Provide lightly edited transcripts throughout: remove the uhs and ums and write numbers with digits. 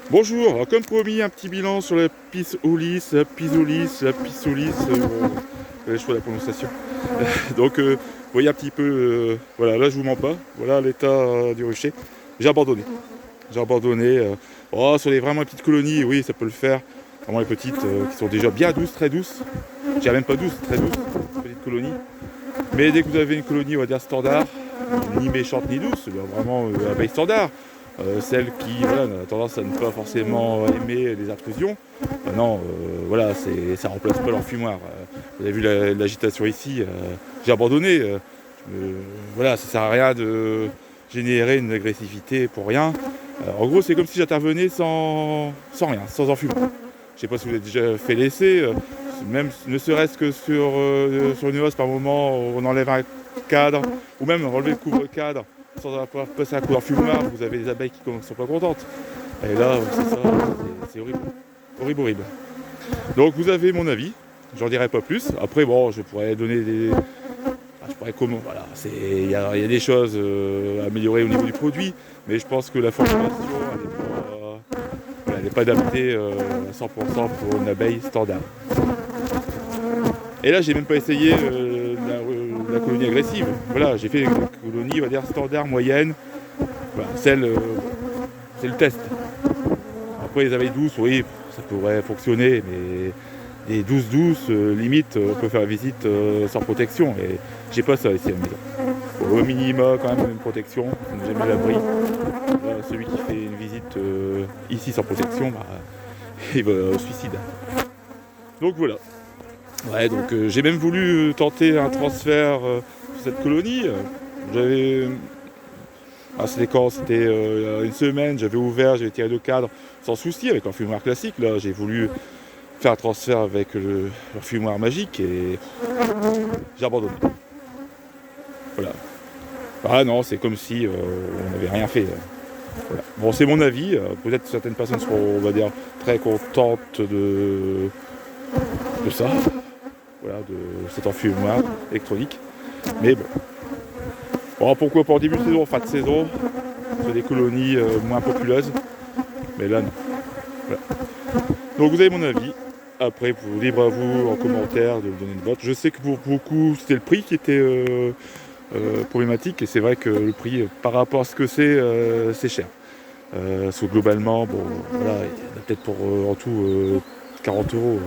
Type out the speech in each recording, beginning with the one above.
Bonjour, alors, comme promis, un petit bilan sur la Pissolis, la Pisolis, la Pissolis, je crois la prononciation. Donc, vous voyez un petit peu, voilà, là je vous mens pas, voilà l'état du rucher. J'ai abandonné. J'ai abandonné. Oh, sur les vraiment petites colonies, oui, ça peut le faire. Vraiment les petites qui sont déjà bien douces, très douces. Je dirais même pas douces, très douces, petites colonies. Mais dès que vous avez une colonie, on va dire standard, ni méchante ni douce, vraiment abeille standard, celle qui voilà, a tendance à ne pas forcément aimer les intrusions, non, voilà, ça remplace pas l'enfumoir. Vous avez vu l'agitation ici, j'ai abandonné. Voilà, ça sert à rien de générer une agressivité pour rien. En gros, c'est comme si j'intervenais sans rien, sans enfumoir. Je sais pas si vous avez déjà fait l'essai, même ne serait-ce que sur une hausse par moment, on enlève un cadre, ou même enlever le couvre-cadre sans avoir passé un coup d'enfumoir, vous avez des abeilles qui ne sont pas contentes. Et là, c'est ça, c'est horrible. Horrible, horrible. Donc vous avez mon avis, j'en dirai pas plus. Après, bon, je pourrais donner des. Je pourrais comment. Voilà, il y a des choses à améliorer au niveau du produit, mais je pense que la formulation, elle n'est pas adaptée à 100% pour une abeille standard. Et là, j'ai même pas essayé la colonie agressive. Voilà, j'ai fait une colonie, on va dire, standard, moyenne. Voilà, c'est le test. Après, les abeilles douces, oui, ça pourrait fonctionner, mais les douces, limite, on peut faire la visite sans protection. Et j'ai pas ça ici à la maison. Au minima, quand même, une protection, on n'est jamais à l'abri. Celui qui fait une visite ici sans protection, bah, il va au suicide. Donc voilà. Ouais, donc j'ai même voulu tenter un transfert sur cette colonie. J'avais. Ah, c'était quand? C'était une semaine, j'avais ouvert, j'avais tiré le cadre sans souci avec un fumoir classique. Là, j'ai voulu faire un transfert avec le fumoir magique et j'ai abandonné. Voilà. Ah non, c'est comme si on n'avait rien fait. Voilà. Bon, c'est mon avis. Peut-être certaines personnes seront, on va dire, très contentes de ça. Voilà, de cet enfumoir électronique. Mais bon. Bon, pourquoi pas en début de saison, en fin de saison, sur des colonies moins populeuses. Mais là, non. Voilà. Donc vous avez mon avis. Après, libre à vous en commentaire de donner une vote. Je sais que pour beaucoup, c'était le prix qui était problématique. Et c'est vrai que le prix, par rapport à ce que c'est cher. Globalement, bon, voilà, il y en a peut-être pour en tout 40 euros.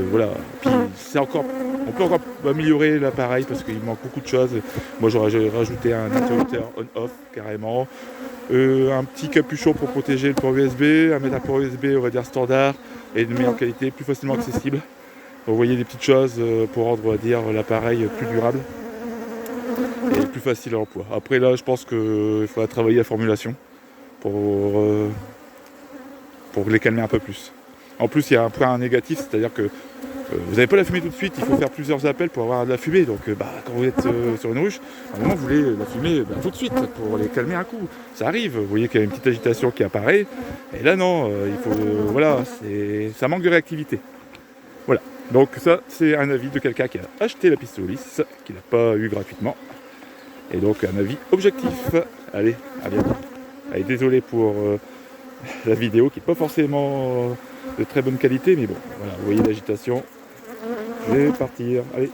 Voilà. Puis on peut encore améliorer l'appareil parce qu'il manque beaucoup de choses. Moi, j'aurais rajouté un interrupteur on-off carrément, un petit capuchon pour protéger le port USB, un mettre un port USB, on va dire standard et de meilleure qualité, plus facilement accessible. Vous voyez des petites choses pour rendre, on va dire, l'appareil plus durable et plus facile à l'emploi. Après là, je pense qu'il faudra travailler la formulation pour les calmer un peu plus. En plus, il y a un point négatif, c'est-à-dire que vous n'avez pas la fumée tout de suite, il faut faire plusieurs appels pour avoir de la fumée. Donc quand vous êtes sur une ruche, à un moment vous voulez la fumée tout de suite pour les calmer un coup. Ça arrive, vous voyez qu'il y a une petite agitation qui apparaît. Et là non, il faut. Voilà, ça manque de réactivité. Voilà. Donc ça, c'est un avis de quelqu'un qui a acheté la Pistolis, qui n'a pas eu gratuitement. Et donc un avis objectif. Allez, à bientôt. Allez, désolé pour la vidéo qui n'est pas forcément de très bonne qualité, mais bon, voilà, vous voyez l'agitation. Je vais partir. Allez.